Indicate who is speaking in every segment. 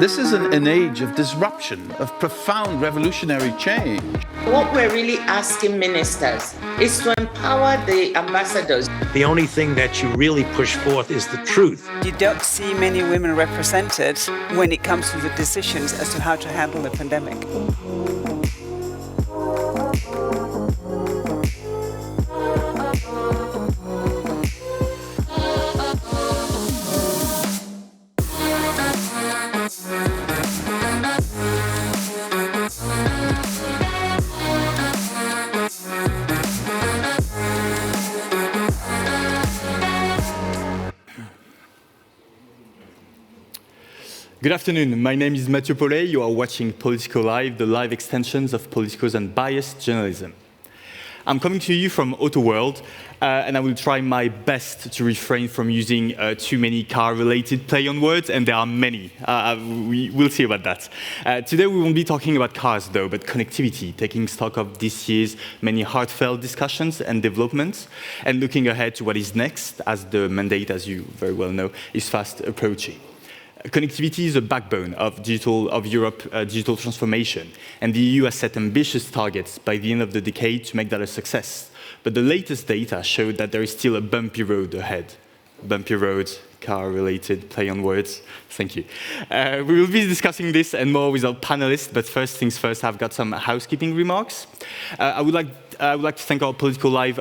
Speaker 1: This is an age of disruption, of profound revolutionary change.
Speaker 2: What we're really asking ministers is to empower the ambassadors.
Speaker 3: The only thing that you really push forth is the truth.
Speaker 4: You don't see many women represented when it comes to the decisions as to how to handle the pandemic.
Speaker 5: Good afternoon, my name is Mathieu Paulet. You are watching Politico Live, the live extensions of Politico's unbiased journalism. I'm coming to you from Auto World, and I will try my best to refrain from using too many car-related play on words, and there are many. We'll see about that. Today we won't be talking about cars, though, but connectivity, taking stock of this year's many heartfelt discussions and developments, and looking ahead to what is next, as the mandate, as you very well know, is fast approaching. Connectivity is the backbone of Europe's digital transformation, and the EU has set ambitious targets by the end of the decade to make that a success. But the latest data showed that there is still a bumpy road ahead. Bumpy road, car-related play on words. Thank you. We will be discussing this and more with our panelists, but first things first, I've got some housekeeping remarks. I would like to thank our Politico Live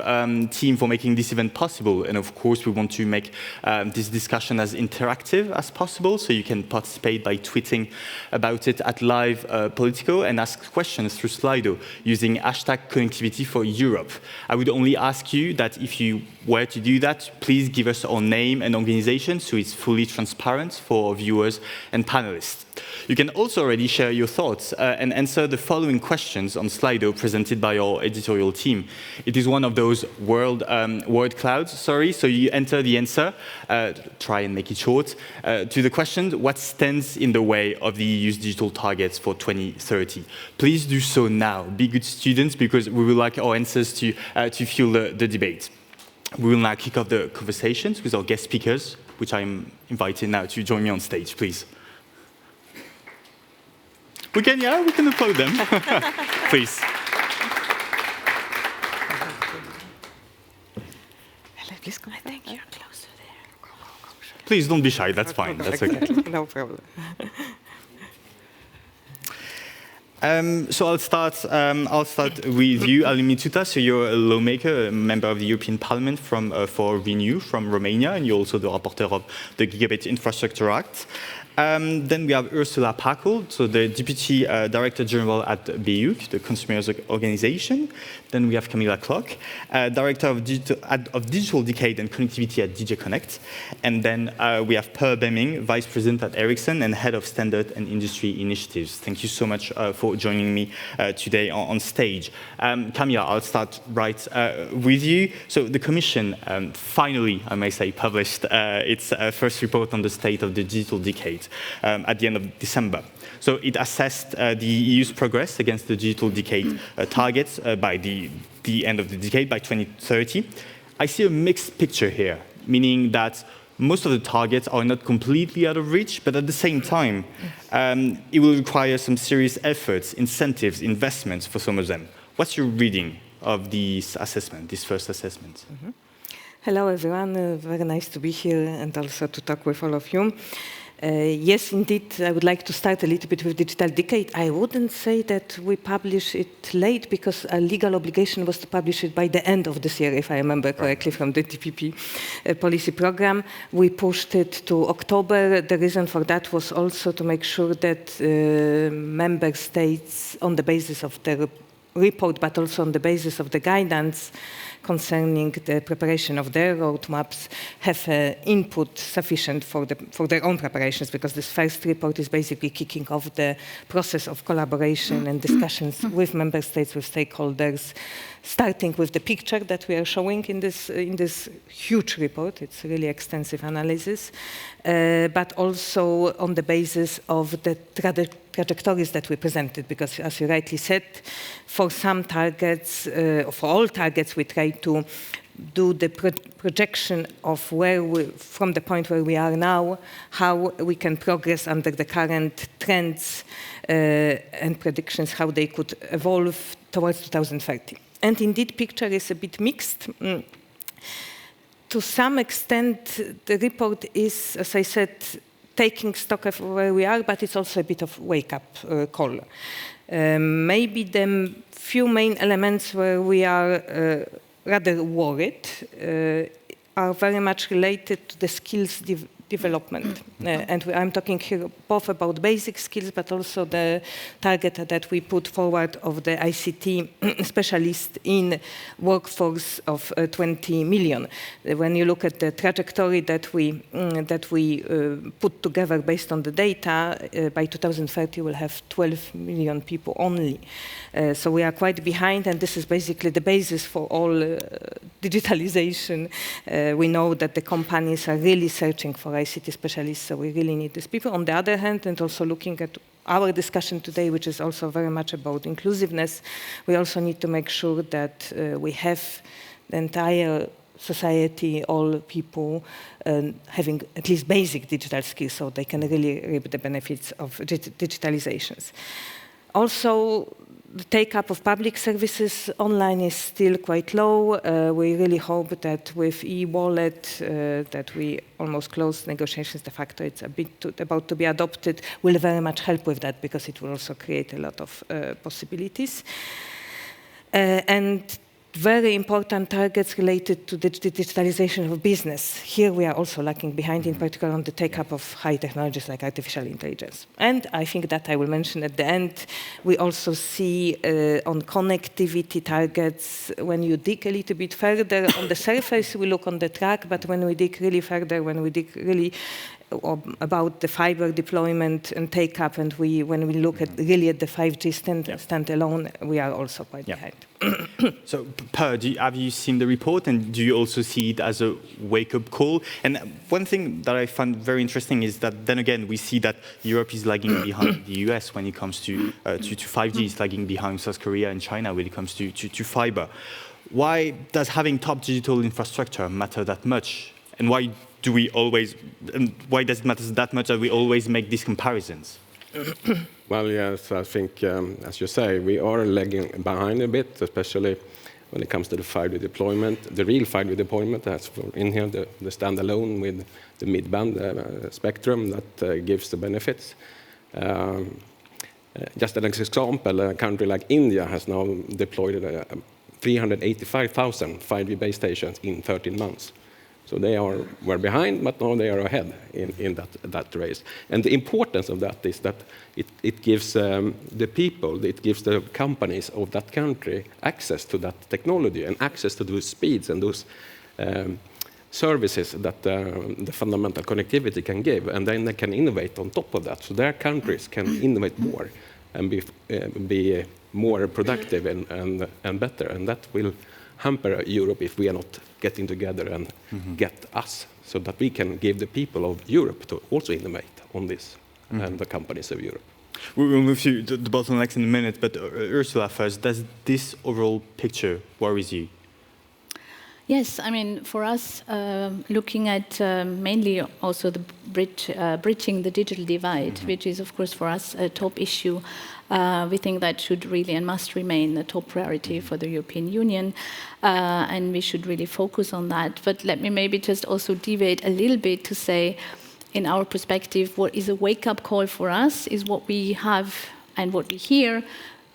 Speaker 5: team for making this event possible, and of course we want to make this discussion as interactive as possible, so you can participate by tweeting about it at Live Politico and ask questions through Slido using #ConnectivityForEurope. I would only ask you that if you were to do that, please give us our name and organization so it's fully transparent for viewers and panelists. You can also already share your thoughts and answer the following questions on Slido presented by our editorial team. It is one of those word clouds, so you enter the answer, try and make it short, to the question, what stands in the way of the EU's digital targets for 2030? Please do so now. Be good students, because we would like our answers to fuel the debate. We will now kick off the conversations with our guest speakers, which I'm inviting now to join me on stage, please. We can applaud them. Please.
Speaker 6: Thank you. Closer there.
Speaker 5: Please don't be shy. That's fine. That's okay.
Speaker 6: No problem.
Speaker 5: So I'll start with you, Alin Mituta. So you're a lawmaker, a member of the European Parliament for Renew from Romania, and you're also the rapporteur of the Gigabit Infrastructure Act. Then we have Ursula Packel, so the Deputy Director General at BEUC, the Consumers Organization. Then we have Camilla Klock, Director of Digital Decade and Connectivity at DJ Connect. And then we have Per Bemming, Vice President at Ericsson and Head of Standard and Industry Initiatives. Thank you so much for joining me today on stage. Camilla, I'll start right with you. So the Commission finally, I may say, published its first report on the state of the digital decade at the end of December. So it assessed the EU's progress against the digital decade targets by the end of the decade, by 2030. I see a mixed picture here, meaning that most of the targets are not completely out of reach, but at the same time, it will require some serious efforts, incentives, investments for some of them. What's your reading of this assessment, this first assessment?
Speaker 6: Mm-hmm. Hello, everyone. Very nice to be here and also to talk with all of you. Yes, indeed, I would like to start a little bit with Digital Decade. I wouldn't say that we publish it late, because a legal obligation was to publish it by the end of this year, if I remember correctly, from the TPP policy program. We pushed it to October. The reason for that was also to make sure that member states, on the basis of the report, but also on the basis of the guidance concerning the preparation of their roadmaps, have input sufficient for their own preparations, because this first report is basically kicking off the process of collaboration and discussions with member states, with stakeholders, starting with the picture that we are showing in this huge report. It's really extensive analysis, but also on the basis of the trajectories that we presented, because as you rightly said, for some targets, for all targets, we try to do the projection of where we, from the point where we are now, how we can progress under the current trends and predictions, how they could evolve towards 2030. And indeed, picture is a bit mixed. To some extent, the report is, as I said, taking stock of where we are, but it's also a bit of wake-up call. Maybe the few main elements where we are rather worried are very much related to the skills development. And I'm talking here both about basic skills, but also the target that we put forward of the ICT specialist in workforce of 20 million. When you look at the trajectory that we put together based on the data, by 2030 we'll have 12 million people only. So we are quite behind, and this is basically the basis for all digitalization. We know that the companies are really searching for ICT specialists, so we really need these people. On the other hand, and also looking at our discussion today, which is also very much about inclusiveness, we also need to make sure that we have the entire society, all people, having at least basic digital skills so they can really reap the benefits of digitalizations. Also, the take-up of public services online is still quite low. We really hope that with e-wallet, that we almost closed negotiations, de facto it's a bit about to be adopted, will very much help with that because it will also create a lot of possibilities. And very important targets related to the digitalization of business. Here we are also lagging behind, in particular on the take-up of high technologies like artificial intelligence. And I think that I will mention at the end, we also see on connectivity targets, when you dig a little bit further, on the surface we look on the track, but when we dig really further, when we dig really about the fiber deployment and take-up, and when we look at really at the 5G standalone, we are also quite behind.
Speaker 5: So, Per, have you seen the report, and do you also see it as a wake-up call? And one thing that I find very interesting is that, then again, we see that Europe is lagging behind the US when it comes to 5G, it's lagging behind South Korea and China when it comes to fiber. Why does having top digital infrastructure matter that much? And why does it matter that much that we always make these comparisons?
Speaker 7: Well, yes, I think, as you say, we are lagging behind a bit, especially when it comes to the 5G deployment. The real 5G deployment has in here the standalone with the mid-band spectrum that gives the benefits. Just an example, a country like India has now deployed 385,000 5G base stations in 13 months. So they were behind, but now they are ahead in that race. And the importance of that is that it gives the people, it gives the companies of that country access to that technology and access to those speeds and those services that the fundamental connectivity can give. And then they can innovate on top of that. So their countries can innovate more and be more productive and better. And that will hamper Europe if we are not getting together and get us, so that we can give the people of Europe to also innovate on this and the companies of Europe.
Speaker 5: We will move to the bottlenecks in a minute, but Ursula first, does this overall picture worries you?
Speaker 8: Yes, I mean, for us, looking at mainly also the bridging the digital divide, which is, of course, for us a top issue. We think that should really and must remain a top priority for the European Union, and we should really focus on that. But let me maybe just also deviate a little bit to say, in our perspective, what is a wake-up call for us is what we have and what we hear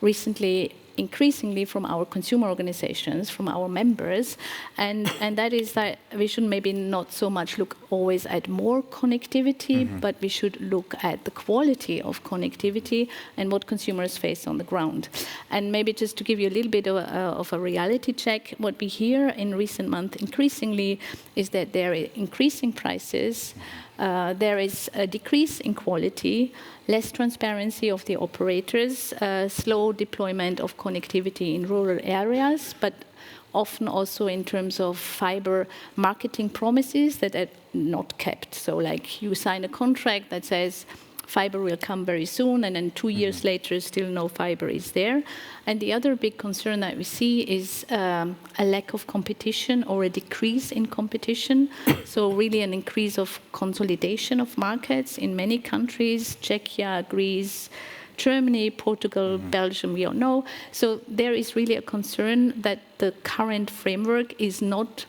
Speaker 8: recently increasingly from our consumer organizations, from our members, and that is that we should maybe not so much look always at more connectivity, but we should look at the quality of connectivity and what consumers face on the ground. And maybe just to give you a little bit of a reality check, what we hear in recent months increasingly is that there are increasing prices, there is a decrease in quality, less transparency of the operators, slow deployment of connectivity in rural areas, but often also in terms of fiber marketing promises that are not kept. So like you sign a contract that says fiber will come very soon, and then 2 years later, still no fiber is there. And the other big concern that we see is a lack of competition or a decrease in competition. So really an increase of consolidation of markets in many countries, Czechia, Greece, Germany, Portugal, Belgium, we all know. So there is really a concern that the current framework is not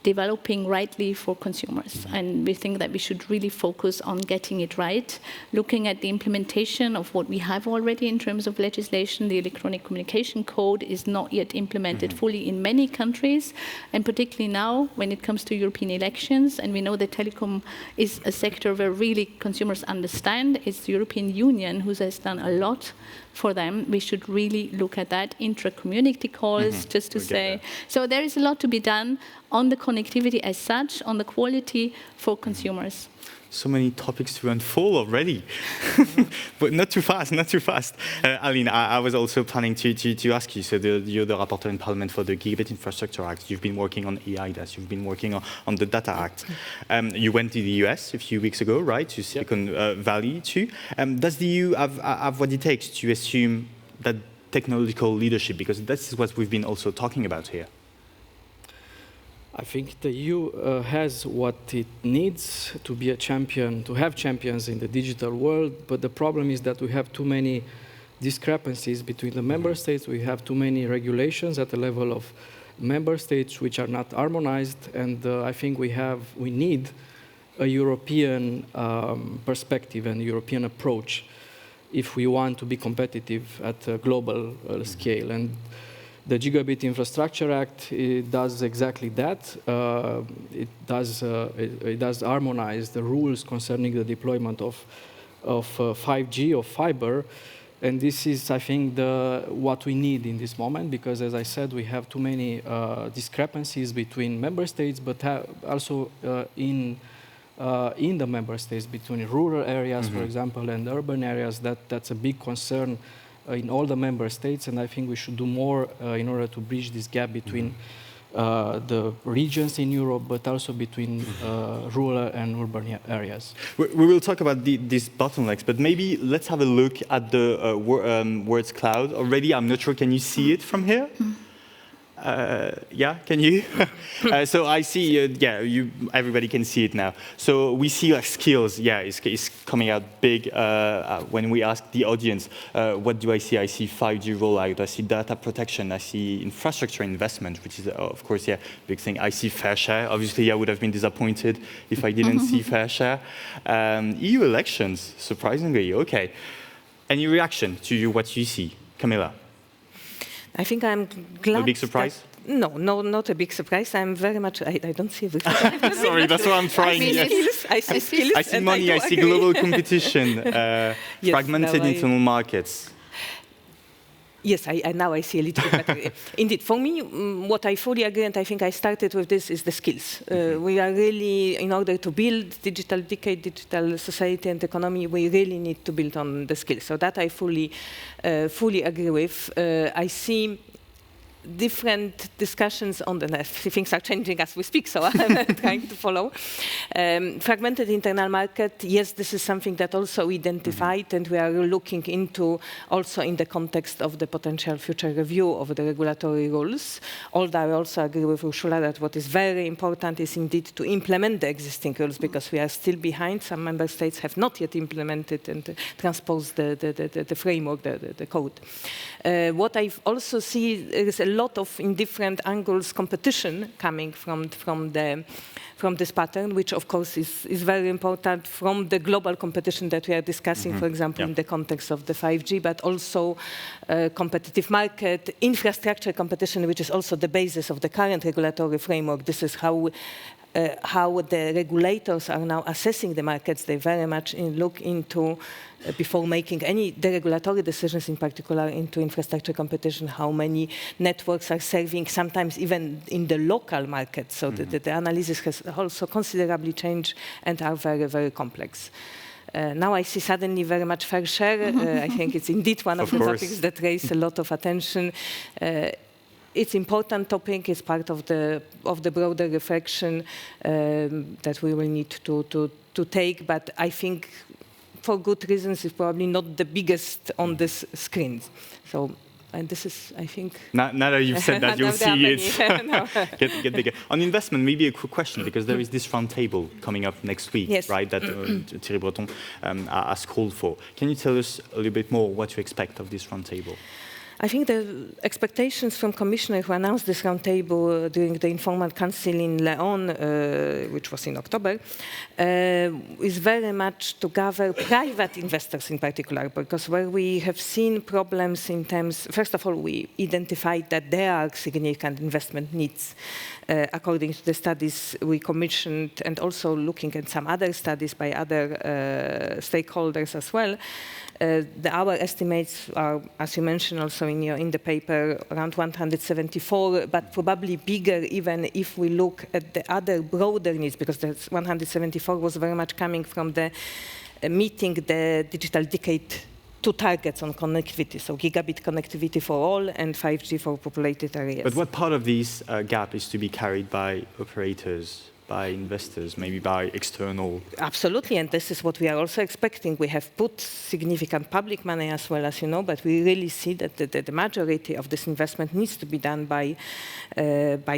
Speaker 8: developing rightly for consumers. And we think that we should really focus on getting it right, looking at the implementation of what we have already in terms of legislation. The electronic communication code is not yet implemented fully in many countries, and particularly now when it comes to European elections, and we know that telecom is a sector where really consumers understand. It's the European Union who has done a lot for them. We should really look at that, intra-community calls, just to say. So there is a lot to be done on the connectivity as such, on the quality for consumers.
Speaker 5: So many topics to unfold already, but not too fast, not too fast. Aline, I was also planning to ask you, so you're the rapporteur in Parliament for the Gigabit Infrastructure Act. You've been working on EIDAS, you've been working on the Data Act. You went to the US a few weeks ago, right, to Silicon Valley too. Does the EU have what it takes to assume that technological leadership? Because this is what we've been also talking about here.
Speaker 9: I think the EU has what it needs to be a champion, to have champions in the digital world, but the problem is that we have too many discrepancies between the member states. We have too many regulations at the level of member states which are not harmonized, and I think we need a European perspective and European approach if we want to be competitive at a global scale. And the Gigabit Infrastructure Act, it does exactly that. It does harmonize the rules concerning the deployment of 5G, of fiber. And this is, I think, what we need in this moment, because, as I said, we have too many discrepancies between member states, but also in the member states, between rural areas, for example, and urban areas. That's a big concern in all the member states, and I think we should do more in order to bridge this gap between the regions in Europe, but also between rural and urban areas.
Speaker 5: We will talk about these bottlenecks, but maybe let's have a look at the words cloud. Already, I'm not sure, can you see it from here? Yeah, can you? So I see, everybody can see it now. So we see like skills, it's coming out big. When we ask the audience, what do I see? I see 5G rollout, I see data protection, I see infrastructure investment, which is, of course, big thing. I see fair share. Obviously, I would have been disappointed if I didn't see fair share. EU elections, surprisingly, okay. Any reaction to what you see? Camilla?
Speaker 6: I think I'm glad.
Speaker 5: No big surprise?
Speaker 6: No, not a big surprise. I'm very much, I don't see everything.
Speaker 5: Sorry, that's what I'm trying.
Speaker 6: I see skills.
Speaker 5: I see money, I see global competition, fragmented internal markets.
Speaker 6: Yes, now I see a little bit better. Indeed, for me, what I fully agree, and I think I started with this, is the skills. We are really, in order to build digital decade, digital society and economy, we really need to build on the skills. So that I fully agree with. I see different discussions on the net. Things are changing as we speak, so I'm trying to follow. Fragmented internal market, yes, this is something that also identified, and we are looking into also in the context of the potential future review of the regulatory rules. Although I also agree with Ursula that what is very important is indeed to implement the existing rules, because we are still behind. Some member states have not yet implemented and transposed the framework, the code. What I also see is a lot of, in different angles, competition coming from this pattern, which of course is very important from the global competition that we are discussing, for example, in the context of the 5G, but also competitive market, infrastructure competition, which is also the basis of the current regulatory framework. This is how the regulators are now assessing the markets. They very much look into, before making any deregulatory decisions, in particular into infrastructure competition, how many networks are serving, sometimes even in the local market. So the analysis has also considerably changed and are very, very complex. Now I see suddenly very much fair share. I think it's indeed one of the topics that raise a lot of attention. It's an important topic. It's part of the broader reflection that we will need to take. But I think for good reasons, is probably not the biggest on this screen. So, and this is, I think...
Speaker 5: Now that you've said that, you'll see it
Speaker 6: No.
Speaker 5: get bigger. On investment, maybe a quick question, because there is this roundtable coming up next week,
Speaker 6: Yes.
Speaker 5: right, that Thierry Breton has called for. Can you tell us a little bit more what you expect of this roundtable?
Speaker 6: I think the expectations from Commissioner who announced this roundtable during the informal council in Leon, which was in October, is very much to gather private investors in particular, because where we have seen problems in terms, first of all, we identified that there are significant investment needs according to the studies we commissioned, and also looking at some other studies by other stakeholders as well. Our estimates are, as you mentioned also in the paper, around 174, but probably bigger even if we look at the other broader needs, because the 174 was very much coming from the meeting the digital decade 2 targets on connectivity, so gigabit connectivity for all and 5G for populated areas.
Speaker 5: But what part of this gap is to be carried by operators, by investors, maybe by external?
Speaker 6: Absolutely, and this is what we are also expecting. We have put significant public money as well, as you know, but we really see that the majority of this investment needs to be done by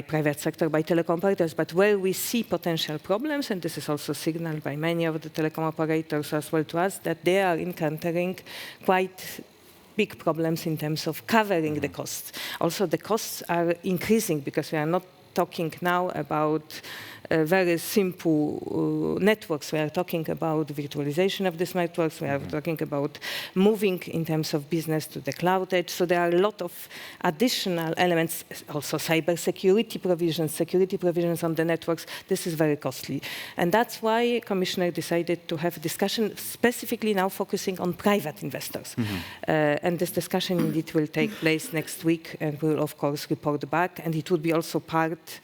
Speaker 6: private sector, by telecom operators. But where we see potential problems, and this is also signaled by many of the telecom operators as well to us, that they are encountering quite big problems in terms of covering the costs. Also, the costs are increasing because we are not talking now about very simple networks. We are talking about virtualization of these networks. We are talking about moving in terms of business to the cloud edge. So there are a lot of additional elements, also cybersecurity provisions, security provisions on the networks. This is very costly. And that's why Commissioner decided to have a discussion specifically now focusing on private investors. And this discussion indeed will take place next week, and we will of course report back. And it would be also part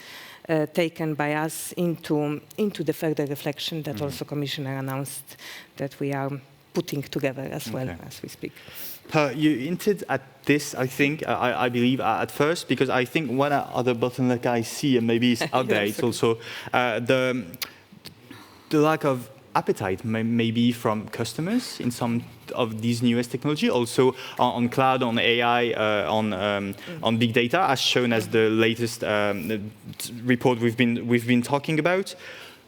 Speaker 6: taken by us into the further reflection that also Commissioner announced that we are putting together as well as we speak.
Speaker 5: You hinted at this, I think, I believe, at first, because I think one other bottleneck I see, and maybe it's out there, it's also the lack of appetite, maybe from customers in some of these newest technology, also on cloud, on AI, on big data, as shown as the latest report we've been talking about.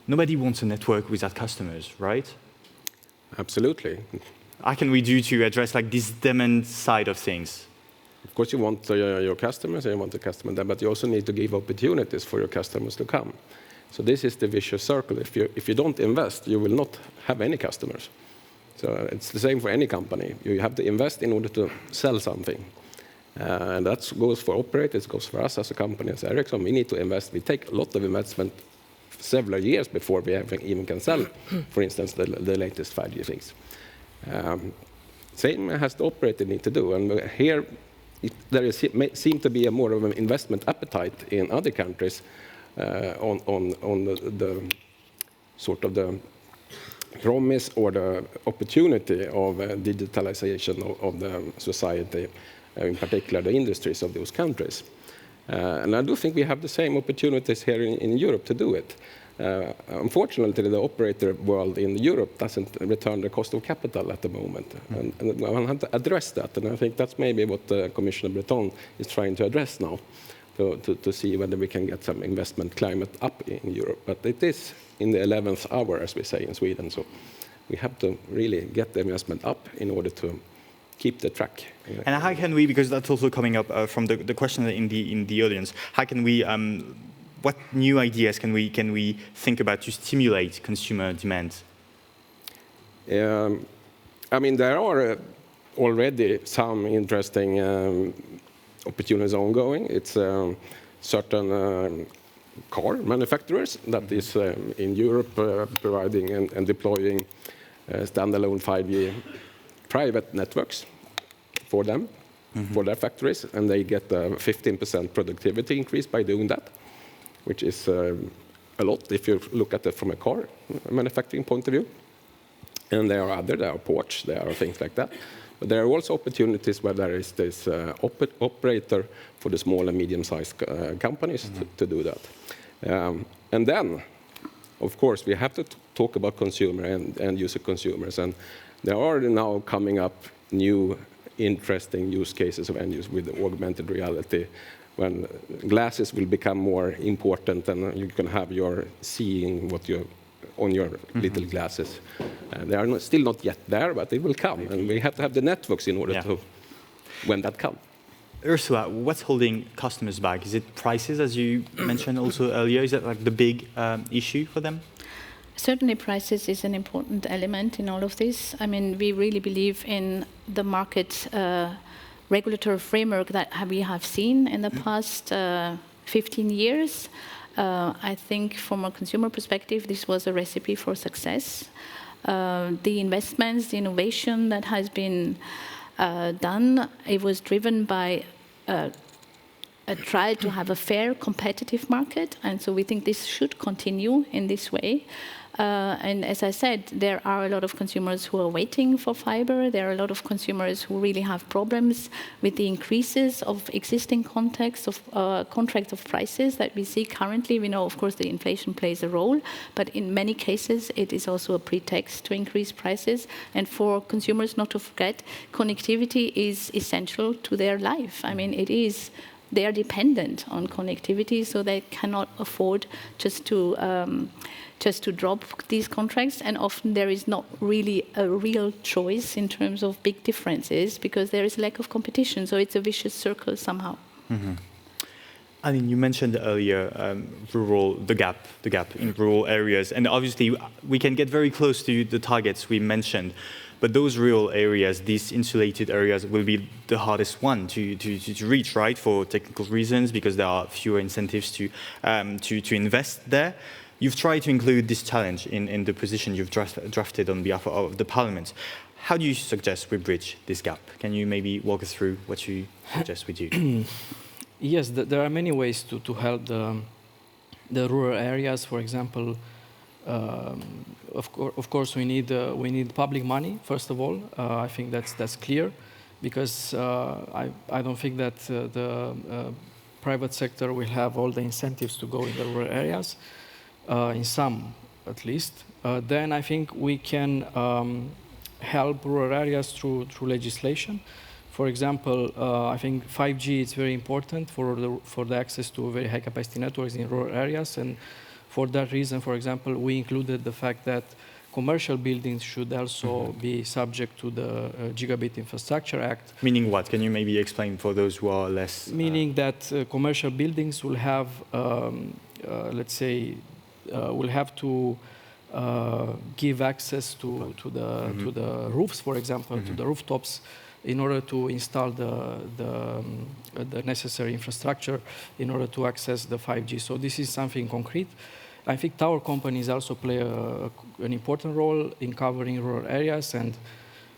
Speaker 5: Nobody wants a network without customers, right?
Speaker 7: Absolutely.
Speaker 5: How can we do to address like this demand side of things?
Speaker 7: Of course, you want your customers, and you want the customer there, but you also need to give opportunities for your customers to come. So this is the vicious circle. If you don't invest, you will not have any customers. So it's the same for any company. You have to invest in order to sell something. And that goes for operators, it goes for us as a company, as Ericsson. We need to invest. We take a lot of investment several years before we even can sell, for instance, the latest 5G things. Same has the operator need to do. And here, there seems to be a more of an investment appetite in other countries on the sort of the promise or the opportunity of digitalization of the society, in particular the industries of those countries. And I do think we have the same opportunities here in Europe to do it. Unfortunately, the operator world in Europe doesn't return the cost of capital at the moment. And I want to address that, and I think that's maybe what Commissioner Breton is trying to address now, to see whether we can get some investment climate up in Europe. But it is in the 11th hour, as we say in Sweden, so we have to really get the investment up in order to keep the track.
Speaker 5: And how can we, because that's also coming up from the question in the audience, how can we, what new ideas can we think about to stimulate consumer demand?
Speaker 7: I mean, there are already some interesting opportunities ongoing. It's certain car manufacturers that is in Europe providing and deploying standalone 5G private networks for them, for their factories, and they get a 15% productivity increase by doing that, which is a lot if you look at it from a car manufacturing point of view. And there are ports, there are things like that. But there are also opportunities where there is this operator for the small and medium-sized companies to do that. And then, of course, we have to talk about consumer and user consumers. And There are now coming up new interesting use cases of end use with augmented reality, when glasses will become more important and you can have your seeing what you on your little glasses. They are still not yet there, but it will come, and we have to have the networks in order to when that comes.
Speaker 5: Ursula, what's holding customers back? Is it prices, as you mentioned also earlier? Is that like the big issue for them?
Speaker 8: Certainly prices is an important element in all of this. I mean, we really believe in the market regulatory framework that we have seen in the past 15 years. I think from a consumer perspective, this was a recipe for success. The investments, the innovation that has been done, it was driven by a try to have a fair, competitive market, and so we think this should continue in this way. And as I said, there are a lot of consumers who are waiting for fiber. There are a lot of consumers who really have problems with the increases of existing contracts of prices that we see currently. We know, of course, the inflation plays a role, but in many cases, it is also a pretext to increase prices. And for consumers, not to forget, connectivity is essential to their life. I mean, they are dependent on connectivity, so they cannot afford just to drop these contracts, and often there is not really a real choice in terms of big differences because there is a lack of competition, so it's a vicious circle somehow.
Speaker 5: I mean, you mentioned earlier the gap in rural areas, and obviously we can get very close to the targets we mentioned, but those rural areas, these insulated areas, will be the hardest one to reach, right, for technical reasons, because there are fewer incentives to invest there. You've tried to include this challenge in the position you've drafted on behalf of the Parliament. How do you suggest we bridge this gap? Can you maybe walk us through what you suggest we do?
Speaker 9: Yes, there are many ways to help the rural areas. For example, of course, we need public money. First of all, I think that's clear, because I don't think that the private sector will have all the incentives to go in the rural areas, in some at least. Then I think we can help rural areas through legislation. For example, I think 5G is very important for the access to very high capacity networks in rural areas, and for that reason, for example, we included the fact that commercial buildings should also be subject to the Gigabit Infrastructure Act.
Speaker 5: Meaning what? Can you maybe explain for those who are less...
Speaker 9: Meaning that commercial buildings will have, let's say, will have to give access to the roofs, for example, to the rooftops, in order to install the necessary infrastructure in order to access the 5G. So this is something concrete. I think tower companies also play an important role in covering rural areas, and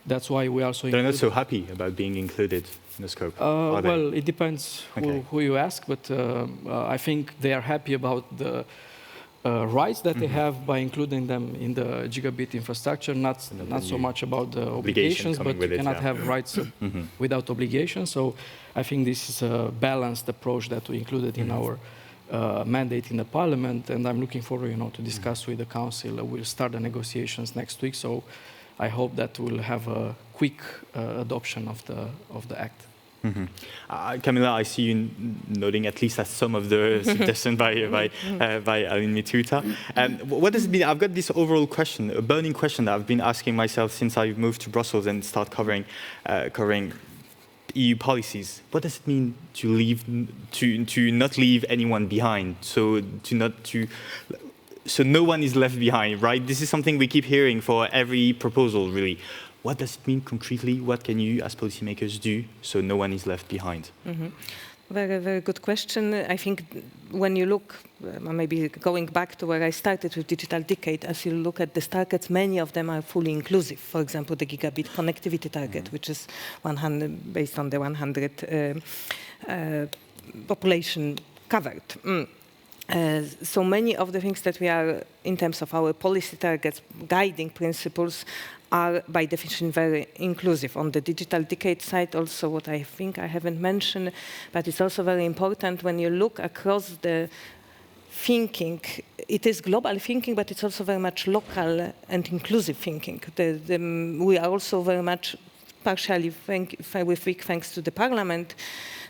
Speaker 9: that's why we also...
Speaker 5: They're not so happy about being included in the scope, are they?
Speaker 9: Well, it depends who you ask, but I think they are happy about the rights that they have by including them in the gigabit infrastructure, not so much about the obligations, but you cannot have rights without obligations. So I think this is a balanced approach that we included in our mandate in the Parliament, and I'm looking forward, to discuss with the Council. We'll start the negotiations next week, so I hope that we'll have a quick adoption of the Act.
Speaker 5: Camilla, I see you nodding at least at some of the suggestions by Aline Mituta. What does it mean? I've got this overall question, a burning question that I've been asking myself since I moved to Brussels and start covering EU policies. What does it mean to not leave anyone behind? So no one is left behind, right? This is something we keep hearing for every proposal, really. What does it mean concretely? What can you, as policymakers, do so no one is left behind?
Speaker 6: Very, very good question. I think when you look, maybe going back to where I started with Digital Decade, as you look at the targets, many of them are fully inclusive. For example, the gigabit connectivity target, which is 100, based on the 100 population covered. So many of the things that we are, in terms of our policy targets, guiding principles, are by definition very inclusive. On the Digital Decade side also, what I think I haven't mentioned, but it's also very important when you look across the thinking. It is global thinking, but it's also very much local and inclusive thinking. We are also very much, partially with big thanks to the Parliament,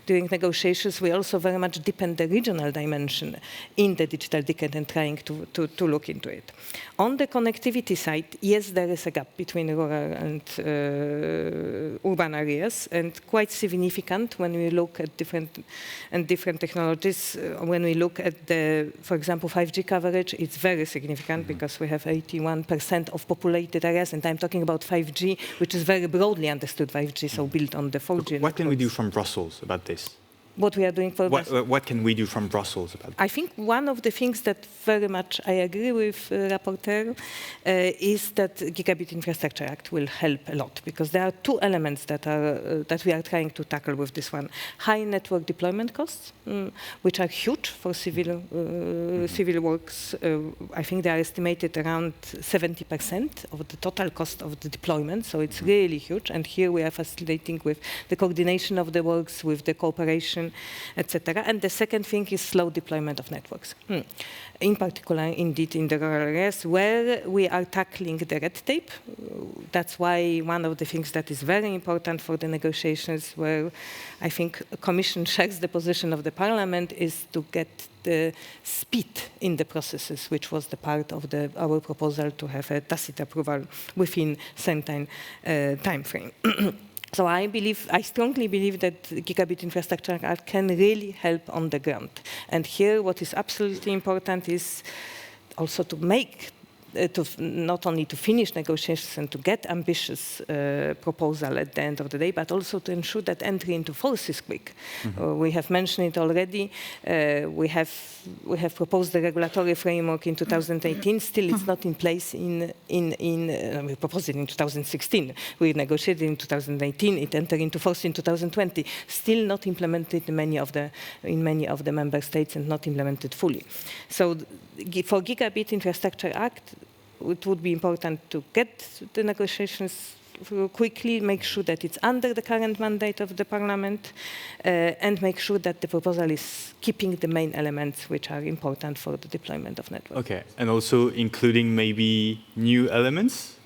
Speaker 6: during negotiations, we also very much deepened the regional dimension in the digital decade and trying to look into it. On the connectivity side, yes, there is a gap between rural and urban areas, and quite significant when we look at different technologies. When we look at the, for example, 5G coverage, it's very significant because we have 81% of populated areas, and I'm talking about 5G, which is very broadly understood 5G, so built on the 4G.
Speaker 5: What can we do from Brussels about this?
Speaker 6: What we are doing for
Speaker 5: what can we do from Brussels about this?
Speaker 6: I think one of the things that very much I agree with Rapporteur is that Gigabit Infrastructure Act will help a lot, because there are two elements that we are trying to tackle with this one. High network deployment costs, which are huge for civil works. I think they are estimated around 70% of the total cost of the deployment, so it's really huge. And here we are facilitating with the coordination of the works, with the cooperation, etc. And the second thing is slow deployment of networks. In particular, indeed, in the rural areas where we are tackling the red tape. That's why one of the things that is very important for the negotiations, where I think the Commission shares the position of the Parliament, is to get the speed in the processes, which was the part of our proposal to have a tacit approval within certain time frame. So I strongly believe that Gigabit Infrastructure Act can really help on the ground. And here what is absolutely important is also to make, not only to finish negotiations and to get ambitious proposal at the end of the day, but also to ensure that entry into force is quick. We have mentioned it already. We have proposed the regulatory framework in 2018. Still, it's not in place. We proposed it in 2016. We negotiated in 2018. It entered into force in 2020. Still not implemented in many of the member states, and not implemented fully. So, for Gigabit Infrastructure Act, it would be important to get the negotiations through quickly, make sure that it's under the current mandate of the Parliament, and make sure that the proposal is keeping the main elements which are important for the deployment of networks.
Speaker 5: Okay, and also including maybe new elements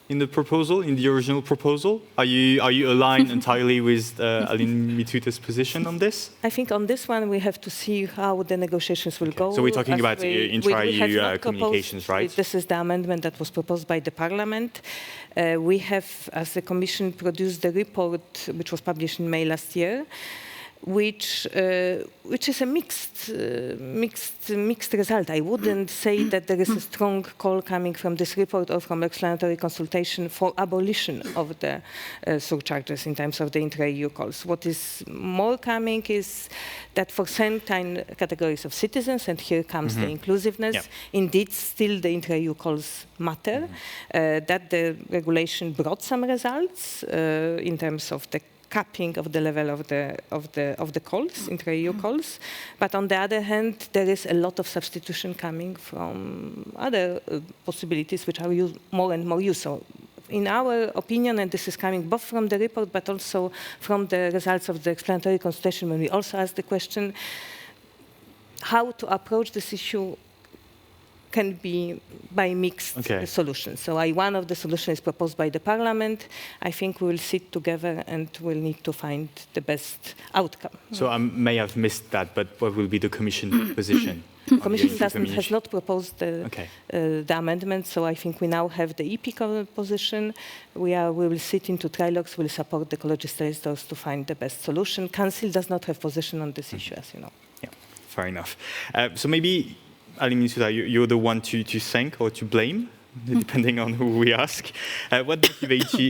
Speaker 5: in the proposal, in the original proposal? Are you aligned entirely with Aline Mituta's position on this?
Speaker 6: I think on this one we have to see how the negotiations will go.
Speaker 5: So we're talking about intra-EU communications, right?
Speaker 6: This is the amendment that was proposed by the Parliament. We have, as the Commission, produced the report, which was published in May last year, which is a mixed result. I wouldn't say that there is a strong call coming from this report or from explanatory consultation for abolition of the surcharges in terms of the intra-EU calls. What is more coming is that for certain categories of citizens, and here comes the inclusiveness, indeed still the intra-EU calls matter, that the regulation brought some results in terms of the capping of the level of the calls, intra-EU calls. But on the other hand, there is a lot of substitution coming from other possibilities which are more and more used. So in our opinion, and this is coming both from the report but also from the results of the explanatory consultation, when we also asked the question how to approach this issue can be by mixed solutions. So one of the solutions is proposed by the Parliament. I think we will sit together and we'll need to find the best outcome.
Speaker 5: So I may have missed that, but what will be the Commission position?
Speaker 6: The Commission has not proposed the amendment, so I think we now have the EP position. We will sit into trilogues, we'll support the co-legislators to find the best solution. Council does not have position on this issue, as you know.
Speaker 5: Yeah, fair enough. So maybe Aline Mituta, you're the one to thank or to blame, depending on who we ask. What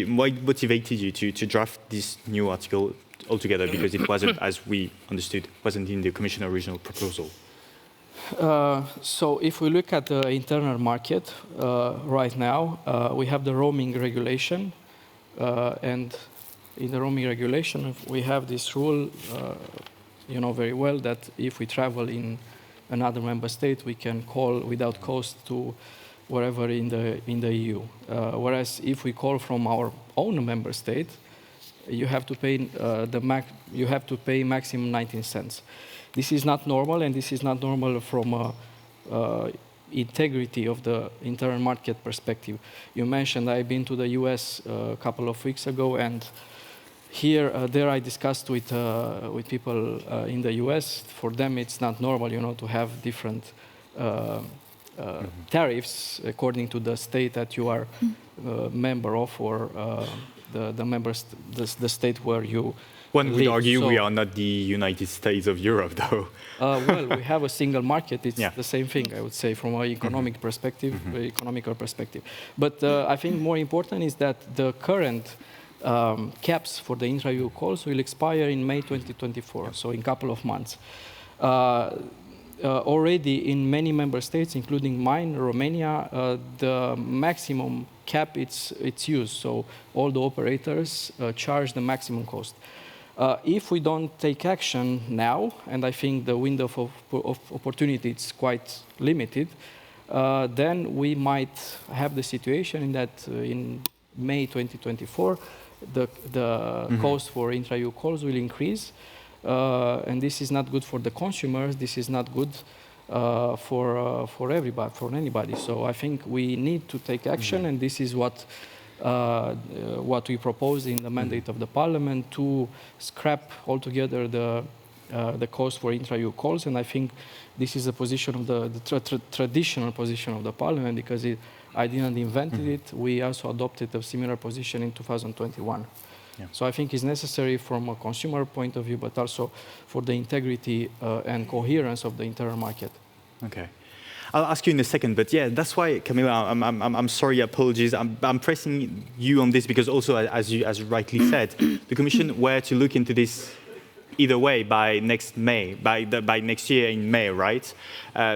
Speaker 5: motivated you to draft this new article altogether? Because it wasn't, as we understood, wasn't in the Commission original proposal.
Speaker 9: So if we look at the internal market right now, we have the roaming regulation, and in the roaming regulation we have this rule, you know very well, that if we travel in another member state, we can call without cost to wherever in the EU. Whereas if we call from our own member state, you have to pay maximum 19 cents. This is not normal, and this is not normal from integrity of the internal market perspective. You mentioned I've been to the US a couple of weeks ago, and there I discussed with people in the US. For them, it's not normal, to have different tariffs according to the state that you are member of, or the state where you
Speaker 5: One would
Speaker 9: live.
Speaker 5: argue
Speaker 9: So,
Speaker 5: we are not the United States of Europe, though.
Speaker 9: well, we have a single market. It's
Speaker 5: Yeah.
Speaker 9: the same thing, I would say, from an economic perspective, economical perspective. But I think more important is that the current caps for the intra-EU calls will expire in May 2024, so in a couple of months. Already in many member states, including mine, Romania, the maximum cap it's used. So all the operators charge the maximum cost. If we don't take action now, and I think the window of opportunity is quite limited, then we might have the situation in that in May 2024, the cost for intra-EU calls will increase. And this is not good for the consumers. This is not good for everybody, for anybody. So I think we need to take action, and this is what we propose in the mandate of the Parliament, to scrap altogether the cost for intra-EU calls. And I think this is a position of the traditional position of the Parliament, because I didn't invent it. We also adopted a similar position in 2021. Yeah. So I think it's necessary from a consumer point of view, but also for the integrity and coherence of the internal market.
Speaker 5: Okay. I'll ask you in a second, but yeah, that's why, Camilla, I'm sorry, apologies. I'm pressing you on this because also, as you rightly said, the Commission were to look into this either way by next May, by next year in May, right?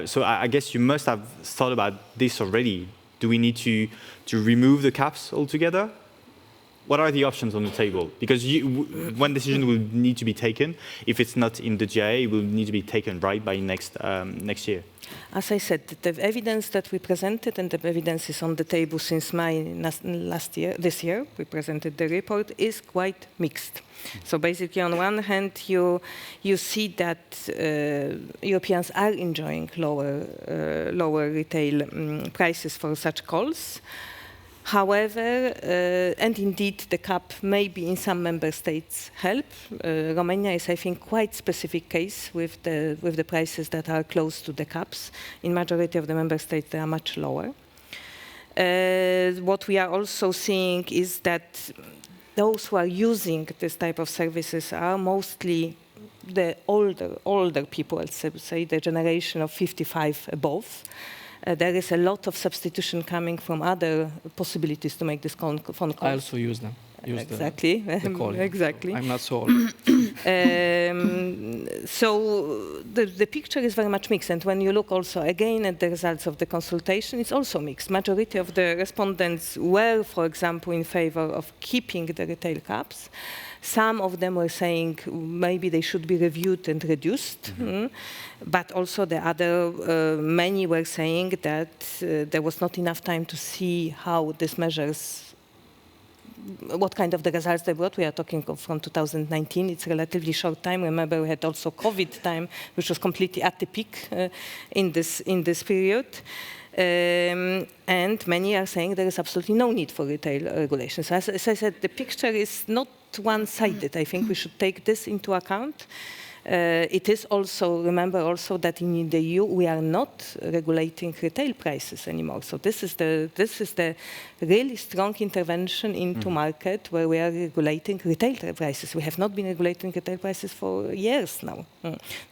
Speaker 5: So I guess you must have thought about this already. Do we need to remove the caps altogether? What are the options on the table? Because one decision will need to be taken. If it's not in the GIA, it will need to be taken right by next year.
Speaker 6: As I said, the evidence that we presented, and the evidence is on the table since May this year, we presented the report, is quite mixed. So basically, on one hand, you see that Europeans are enjoying lower retail prices for such calls. However, and indeed the cap may be in some member states help. Romania is, I think, quite specific case with the prices that are close to the caps. In majority of the member states, they are much lower. What we are also seeing is that those who are using this type of services are mostly the older people, say the generation of 55 above. There is a lot of substitution coming from other possibilities to make this phone call.
Speaker 9: I also use them.
Speaker 6: Exactly.
Speaker 9: The calling.
Speaker 6: Exactly.
Speaker 9: I'm not so old.
Speaker 6: So the picture is very much mixed. And when you look also again at the results of the consultation, it's also mixed. Majority of the respondents were, for example, in favor of keeping the retail caps. Some of them were saying maybe they should be reviewed and reduced. But also the other, many were saying that there was not enough time to see how these measures, what kind of the results they brought. We are talking of from 2019. It's a relatively short time. Remember, we had also COVID time, which was completely at the peak in this period. And many are saying there is absolutely no need for retail regulation. So as I said, the picture is not one-sided. I think we should take this into account. It is also, remember also that in the EU we are not regulating retail prices anymore. So this is the really strong intervention into market where we are regulating retail prices. We have not been regulating retail prices for years now.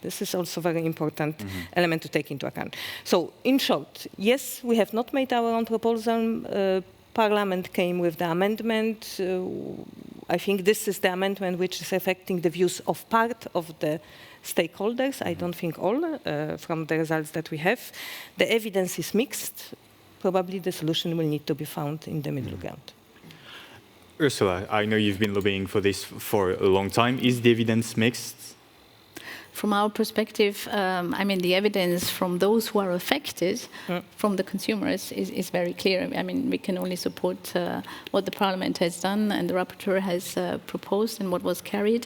Speaker 6: This is also a very important element to take into account. So in short, yes, we have not made our own proposal. Parliament came with the amendment. I think this is the amendment which is affecting the views of part of the stakeholders. I don't think all, from the results that we have. The evidence is mixed. Probably the solution will need to be found in the middle ground.
Speaker 5: Ursula, I know you've been lobbying for this for a long time. Is the evidence mixed?
Speaker 8: From our perspective, I mean, the evidence from those who are affected, from the consumers, is very clear. I mean, we can only support what the Parliament has done and the rapporteur has proposed and what was carried.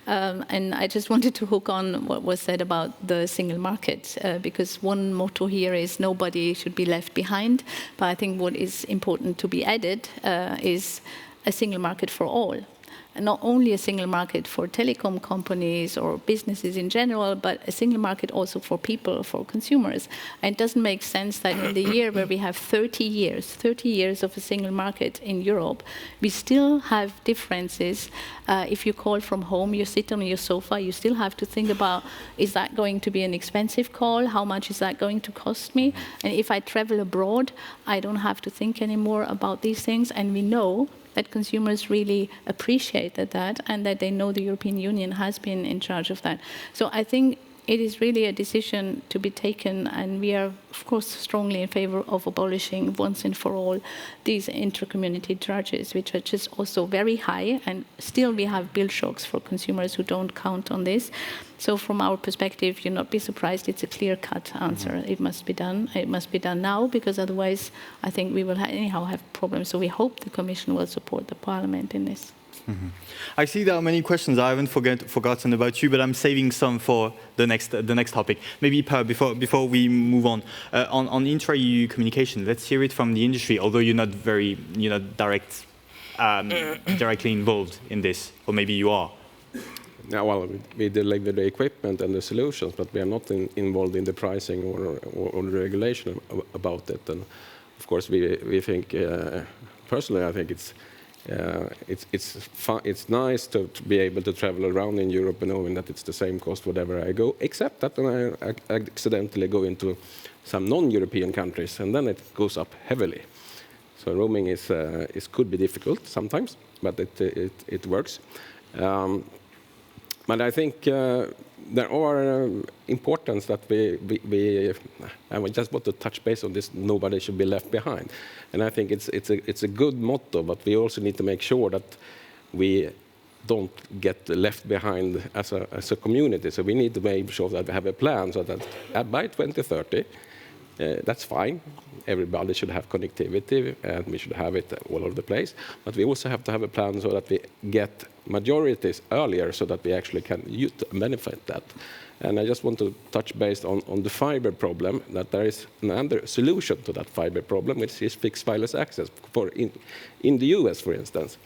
Speaker 8: And I just wanted to hook on what was said about the single market, because one motto here is nobody should be left behind. But I think what is important to be added is a single market for all. And not only a single market for telecom companies or businesses in general, but a single market also for people, for consumers. And it doesn't make sense that in the year where we have 30 years of a single market in Europe, we still have differences. If you call from home, you sit on your sofa, you still have to think about, is that going to be an expensive call? How much is that going to cost me? And if I travel abroad, I don't have to think anymore about these things. And we know that consumers really appreciated that and that they know the European Union has been in charge of that. So I think it is really a decision to be taken, and we are, of course, strongly in favor of abolishing once and for all these intercommunity charges, which are just also very high, and still we have bill shocks for consumers who don't count on this. So from our perspective, you'll not be surprised, it's a clear-cut answer. It must be done. It must be done now, because otherwise I think we will anyhow have problems. So we hope the Commission will support the Parliament in this.
Speaker 5: I see there are many questions I haven't forgotten about you, but I'm saving some for the next topic. Maybe before we move on intra-EU communication, let's hear it from the industry. Although you're not very directly involved in this, or maybe you are.
Speaker 7: Yeah, well, we deliver the equipment and the solutions, but we are not involved in the pricing or the regulation about it. And of course, we think personally, I think it's nice to be able to travel around in Europe knowing that it's the same cost wherever I go, except that when I accidentally go into some non-European countries, and then it goes up heavily. So roaming could be difficult sometimes, but it works. But I think there are importance that I just want to touch base on this. Nobody should be left behind, and I think it's a good motto. But we also need to make sure that we don't get left behind as a community. So we need to make sure that we have a plan so that by 2030, that's fine. Everybody should have connectivity, and we should have it all over the place. But we also have to have a plan so that we get majorities earlier, so that we actually can benefit that. And I just want to touch base on the fiber problem, that there is another solution to that fiber problem, which is fixed wireless access. In the US, for instance,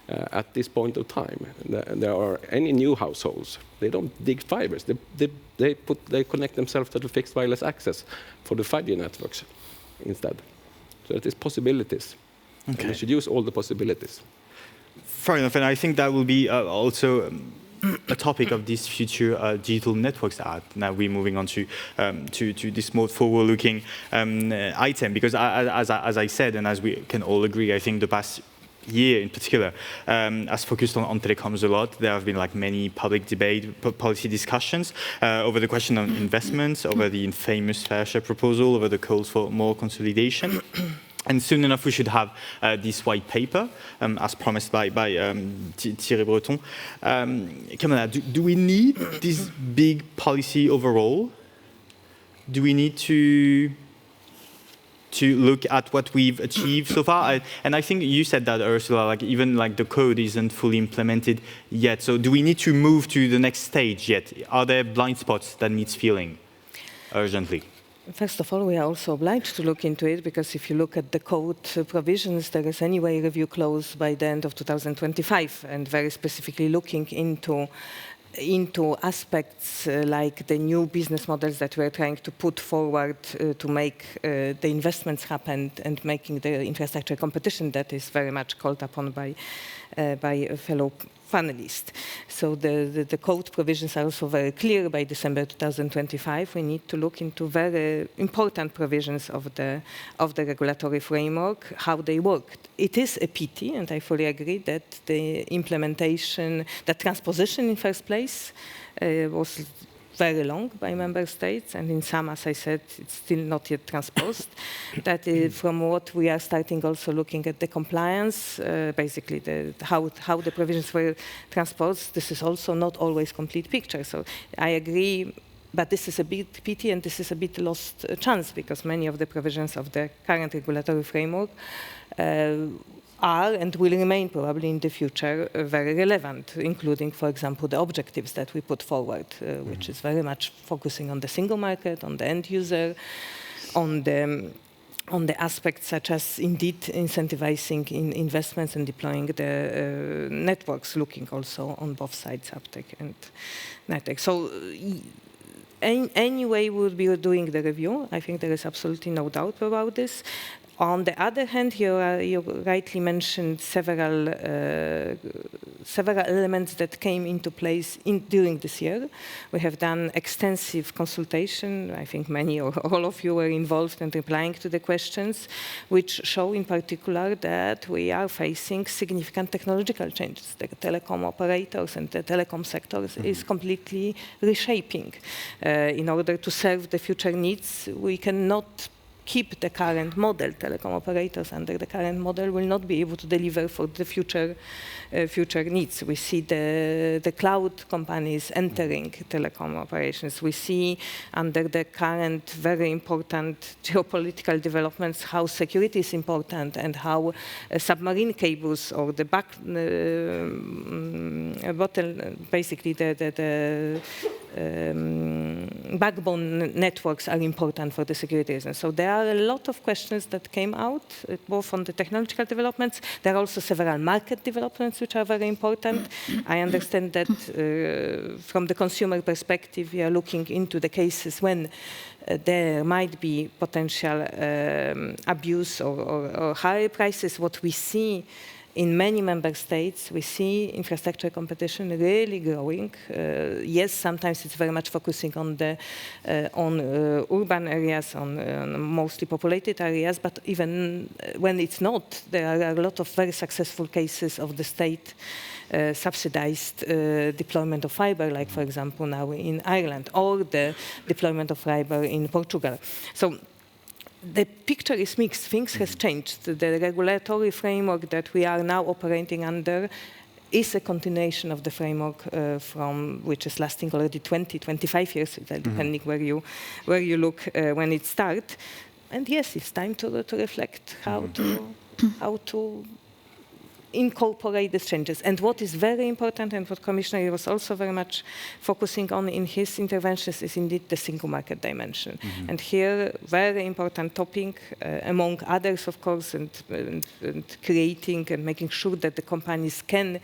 Speaker 7: at this point of time, there are any new households, they don't dig fibers. They connect themselves to the fixed wireless access for the 5G networks instead. So it is possibilities. Okay. And we should use all the possibilities.
Speaker 5: Fair enough, and I think that will be also a topic of this future Digital Networks Act. Now we're moving on to this more forward-looking item, because as I said, and as we can all agree, I think the past year in particular has focused on telecoms a lot. There have been many public debate, policy discussions over the question of investments, over the infamous flagship proposal, over the calls for more consolidation. And soon enough, we should have this white paper, as promised by Thierry Breton. Kamala, do we need this big policy overall? Do we need to look at what we've achieved so far? And I think you said that, Ursula, even the code isn't fully implemented yet. So do we need to move to the next stage yet? Are there blind spots that needs filling urgently?
Speaker 6: First of all, we are also obliged to look into it, because if you look at the code provisions, there is anyway a review clause by the end of 2025, and very specifically looking into aspects like the new business models that we are trying to put forward to make the investments happen and making the infrastructure competition that is very much called upon by fellow panelists. So the code provisions are also very clear. By December 2025, we need to look into very important provisions of the regulatory framework, how they work. It is a pity, and I fully agree, that the implementation, the transposition in first place was very long by member states, and in some, as I said, it's still not yet transposed. That from what we are starting also looking at the compliance, basically how the provisions were transposed, this is also not always complete picture. So I agree, but this is a bit pity and this is a bit lost chance, because many of the provisions of the current regulatory framework are and will remain probably in the future very relevant, including, for example, the objectives that we put forward, which is very much focusing on the single market, on the end user, on the aspects such as indeed incentivizing investments and deploying the networks, looking also on both sides, uptake and network. So anyway, we will be doing the review. I think there is absolutely no doubt about this. On the other hand, you rightly mentioned several elements that came into place during this year. We have done extensive consultation. I think many or all of you were involved in replying to the questions, which show in particular that we are facing significant technological changes. The telecom operators and the telecom sector is completely reshaping. In order to serve the future needs, we cannot keep the current model. Telecom operators under the current model will not be able to deliver for the future needs. We see the cloud companies entering telecom operations. We see under the current very important geopolitical developments how security is important and how submarine cables or the basically the backbone networks are important for the security reasons. So there are a lot of questions that came out, both on the technological developments. There are also several market developments which are very important. I understand that from the consumer perspective, we are looking into the cases when there might be potential abuse or higher prices. What we see in many member states, we see infrastructure competition really growing. Yes, sometimes it's very much focusing on the urban areas, on mostly populated areas, but even when it's not, there are a lot of very successful cases of the state subsidized deployment of fiber, like for example now in Ireland, or the deployment of fiber in Portugal. So the picture is mixed. Things have changed. The regulatory framework that we are now operating under is a continuation of the framework which is lasting already 20, 25 years, depending where you look when it starts. And yes, it's time to reflect how to incorporate these changes. And what is very important, and what Commissioner was also very much focusing on in his interventions, is indeed the single market dimension. And here, very important topic, among others, of course, and creating and making sure that the companies can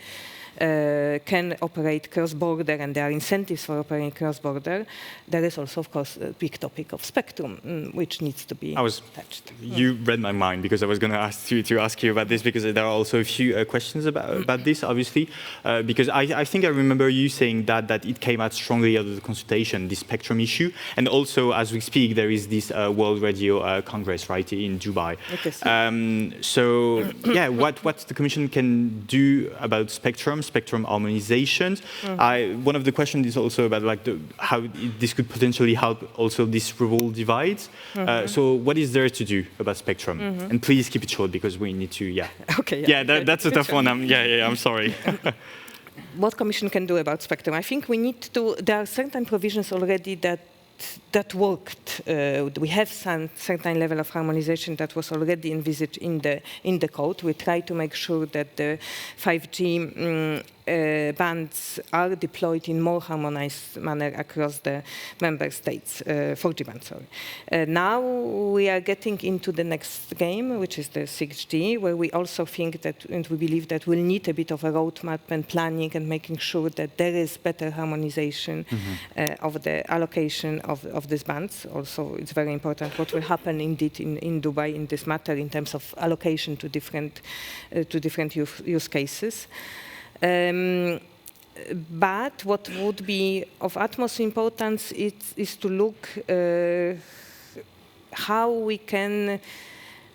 Speaker 6: operate cross-border, and there are incentives for operating cross-border. There is also, of course, a big topic of spectrum, which needs to be touched.
Speaker 5: You read my mind, because I was going to ask you about this, because there are also a few questions about this, obviously, because I think I remember you saying that it came out strongly out of the consultation, this spectrum issue, and also, as we speak, there is this World Radio Congress, right, in Dubai. So, yeah, what the Commission can do about spectrum harmonization. One of the questions is also about how this could potentially help also this rural divide. So what is there to do about spectrum? And please keep it short, because we need to, that's a tough one. I'm sorry.
Speaker 6: What Commission can do about spectrum? I think we need to, there are certain provisions already that worked. We have some certain level of harmonization that was already envisaged in the code. We try to make sure that the 5G bands are deployed in more harmonized manner across the member states, 4G bands, sorry. Now we are getting into the next game, which is the 6G, where we also think that, and we believe that we'll need a bit of a roadmap and planning and making sure that there is better harmonization of the allocation of these bands. Also, it's very important what will happen indeed in Dubai in this matter in terms of allocation to different use cases. But what would be of utmost importance is to look how we can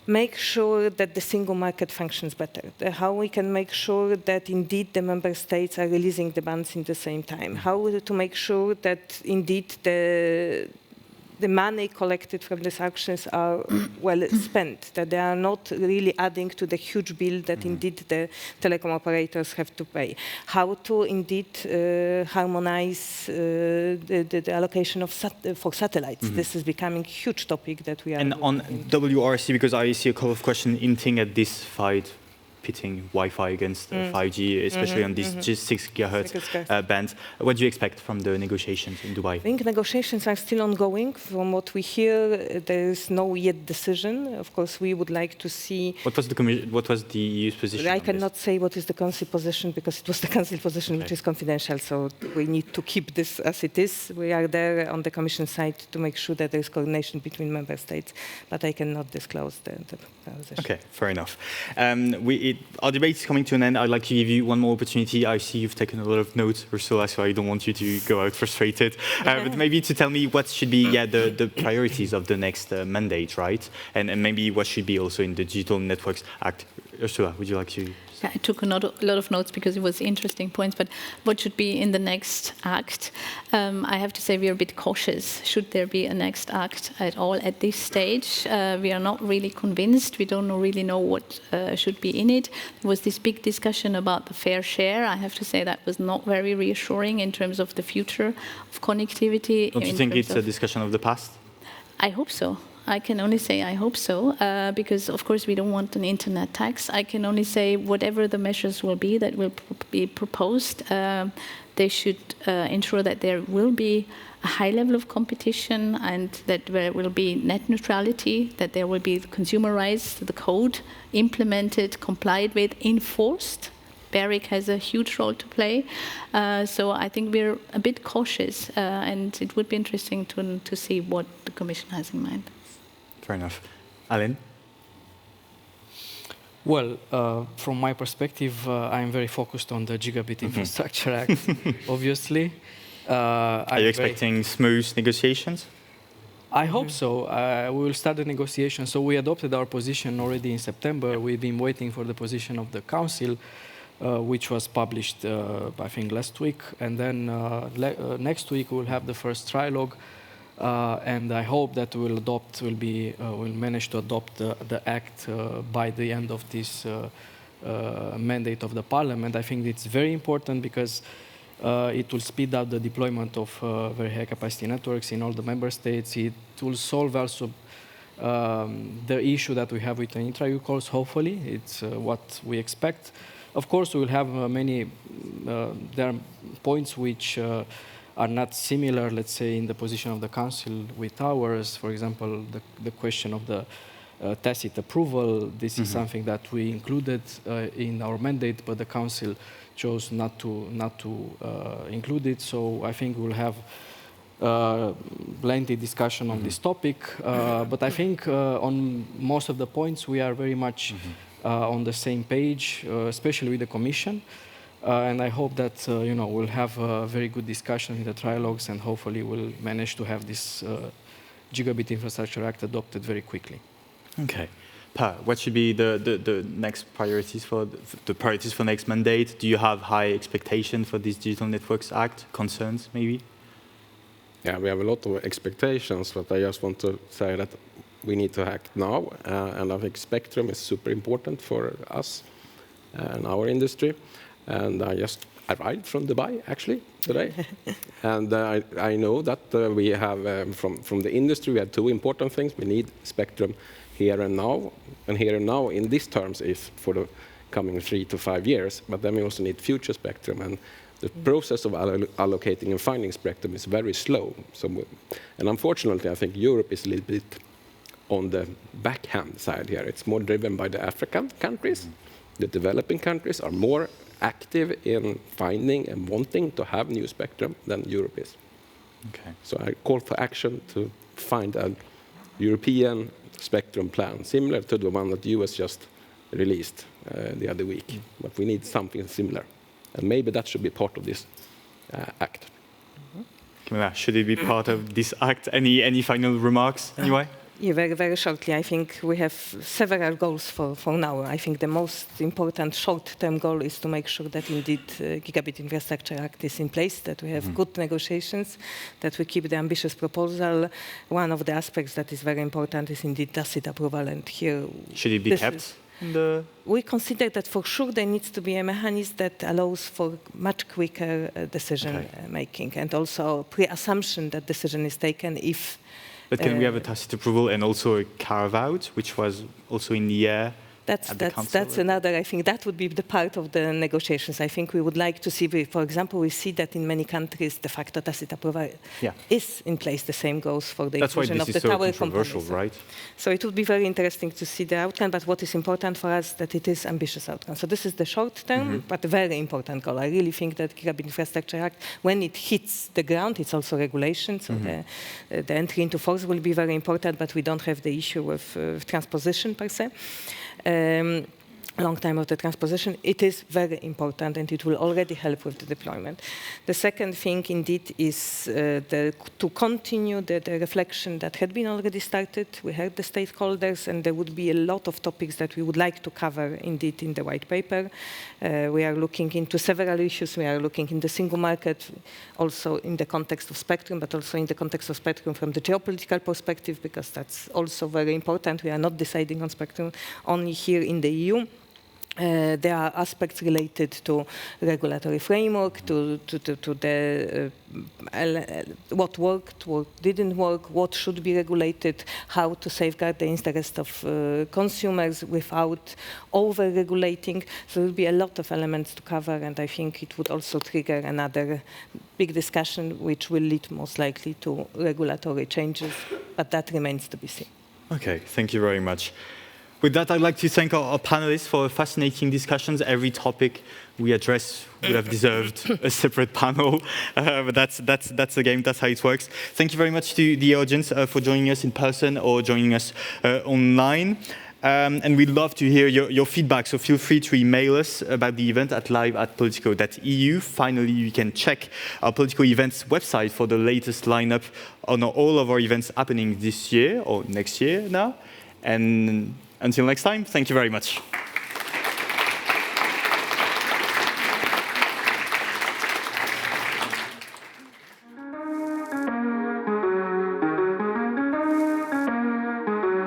Speaker 6: make sure that the single market functions better, how we can make sure that indeed the member states are releasing the bands in the same time, how to make sure that indeed the money collected from these auctions are well spent, that they are not really adding to the huge bill that indeed the telecom operators have to pay. How to indeed harmonize the allocation for satellites. This is becoming a huge topic that we are...
Speaker 5: And on WRC, because I see a couple of questions hinting at this fight, pitting Wi-Fi against 5G, especially on these 6 gigahertz bands. What do you expect from the negotiations in Dubai?
Speaker 6: I think negotiations are still ongoing. From what we hear, there is no yet decision. Of course, we would like to see...
Speaker 5: What was the EU's position?
Speaker 6: I cannot say what is the Council position, because it was the Council position which is confidential, so we need to keep this as it is. We are there on the Commission side to make sure that there is coordination between member states, but I cannot disclose the position.
Speaker 5: Okay, fair enough. Our debate is coming to an end. I'd like to give you one more opportunity. I see you've taken a lot of notes, Ursula, so I don't want you to go out frustrated. But maybe to tell me what should be the priorities of the next mandate, right? And maybe what should be also in the Digital Networks Act. Ursula, would you like to...
Speaker 8: I took a lot of notes because it was interesting points, but what should be in the next act? I have to say we are a bit cautious. Should there be a next act at all at this stage? We are not really convinced. We don't really know what should be in it. There was this big discussion about the fair share. I have to say that was not very reassuring in terms of the future of connectivity.
Speaker 5: Don't you think it's a discussion of the past?
Speaker 8: I hope so. I can only say I hope so, because of course we don't want an internet tax. I can only say whatever the measures will be that will be proposed, they should ensure that there will be a high level of competition and that there will be net neutrality, that there will be consumer rights, the code implemented, complied with, enforced. BEREC has a huge role to play. So I think we're a bit cautious, and it would be interesting to see what the Commission has in mind.
Speaker 5: Fair enough. Alain?
Speaker 9: Well, from my perspective, I'm very focused on the Gigabit Infrastructure Act, obviously.
Speaker 5: Are you expecting smooth negotiations?
Speaker 9: I hope so. We will start the negotiations. So we adopted our position already in September. We've been waiting for the position of the Council, which was published, I think, last week. And then next week we'll have the first trilogue. And I hope that we'll manage to adopt the act by the end of this mandate of the Parliament. I think it's very important because it will speed up the deployment of very high capacity networks in all the member states. It will solve also the issue that we have with the intra-EU calls, hopefully. It's what we expect. Of course, we will have there are points which are not similar, let's say, in the position of the Council with ours. For example, the question of the tacit approval. This is something that we included in our mandate, but the Council chose not to include it. So I think we'll have plenty discussion on this topic. But I think on most of the points we are very much on the same page, especially with the Commission. And I hope that we'll have a very good discussion in the trilogues, and hopefully we'll manage to have this Gigabit Infrastructure Act adopted very quickly.
Speaker 5: Okay. Per, what should be the next priorities for next mandate? Do you have high expectations for this Digital Networks Act? Concerns, maybe?
Speaker 7: Yeah, we have a lot of expectations, but I just want to say that we need to act now, and I think spectrum is super important for us and our industry. And I just arrived from Dubai, actually, today. And I know that we have, from the industry, we have two important things. We need spectrum here and now. And here and now, in these terms, is for the coming 3 to 5 years. But then we also need future spectrum. And the process of allocating and finding spectrum is very slow. And unfortunately, I think Europe is a little bit on the backhand side here. It's more driven by the African countries. The developing countries are more active in finding and wanting to have new spectrum than Europe is.
Speaker 5: Okay.
Speaker 7: So I call for action to find a European spectrum plan, similar to the one that the US just released the other week. But we need something similar. And maybe that should be part of this act.
Speaker 5: Should it be part of this act? Any final remarks, anyway?
Speaker 6: Yeah, very, very shortly. I think we have several goals for now. I think the most important short-term goal is to make sure that indeed Gigabit Infrastructure Act is in place, that we have good negotiations, that we keep the ambitious proposal. One of the aspects that is very important is indeed tacit approval, and here...
Speaker 5: Should it be kept?
Speaker 6: We consider that for sure there needs to be a mechanism that allows for much quicker decision making, and also pre-assumption that decision is taken if...
Speaker 5: But can we have a tacit approval and also a carve-out, which was also in the air?
Speaker 6: That's another, I think that would be the part of the negotiations. I think we would like to see, for example, we see that in many countries de facto tacit approval is in place. The same goes for the inclusion of the tower components.
Speaker 5: Right?
Speaker 6: So it would be very interesting to see the outcome, but what is important for us that it is ambitious outcome. So this is the short term, but a very important goal. I really think that Gigabit Infrastructure Act, when it hits the ground, it's also regulation, so the entry into force will be very important, but we don't have the issue of transposition per se. Long time of the transposition, it is very important and it will already help with the deployment. The second thing indeed is to continue the reflection that had been already started. We heard the stakeholders and there would be a lot of topics that we would like to cover indeed in the white paper. We are looking into several issues. We are looking in the single market, also in the context of spectrum, but also in the context of spectrum from the geopolitical perspective, because that's also very important. We are not deciding on spectrum only here in the EU. There are aspects related to regulatory framework, to the what worked, what didn't work, what should be regulated, how to safeguard the interest of consumers without over-regulating. So there will be a lot of elements to cover, and I think it would also trigger another big discussion, which will lead most likely to regulatory changes, but that remains to be seen.
Speaker 5: Okay, thank you very much. With that, I'd like to thank our panelists for fascinating discussions. Every topic we address would have deserved a separate panel, but that's the game. That's how it works. Thank you very much to the audience for joining us in person or joining us online. And we'd love to hear your feedback, so feel free to email us about the event at live@politico.eu. Finally, you can check our Politico events website for the latest lineup on all of our events happening this year or next year now. And until next time, thank you very much.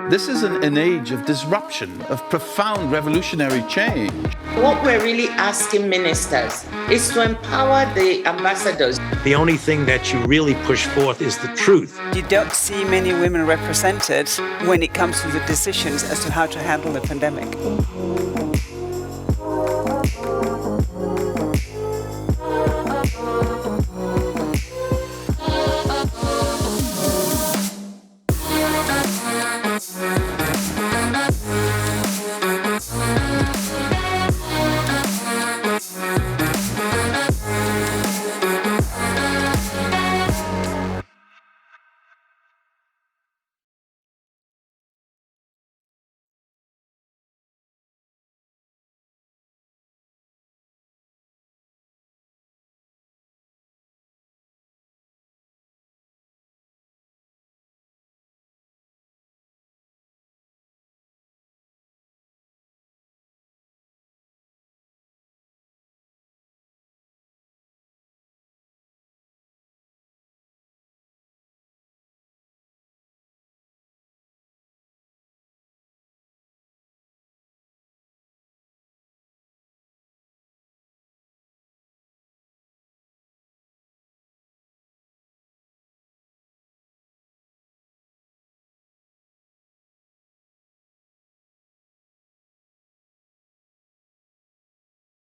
Speaker 1: This is an age of disruption, of profound revolutionary change.
Speaker 2: What we're really asking ministers is to empower the ambassadors.
Speaker 3: The only thing that you really push forth is the truth.
Speaker 4: You don't see many women represented when it comes to the decisions as to how to handle the pandemic.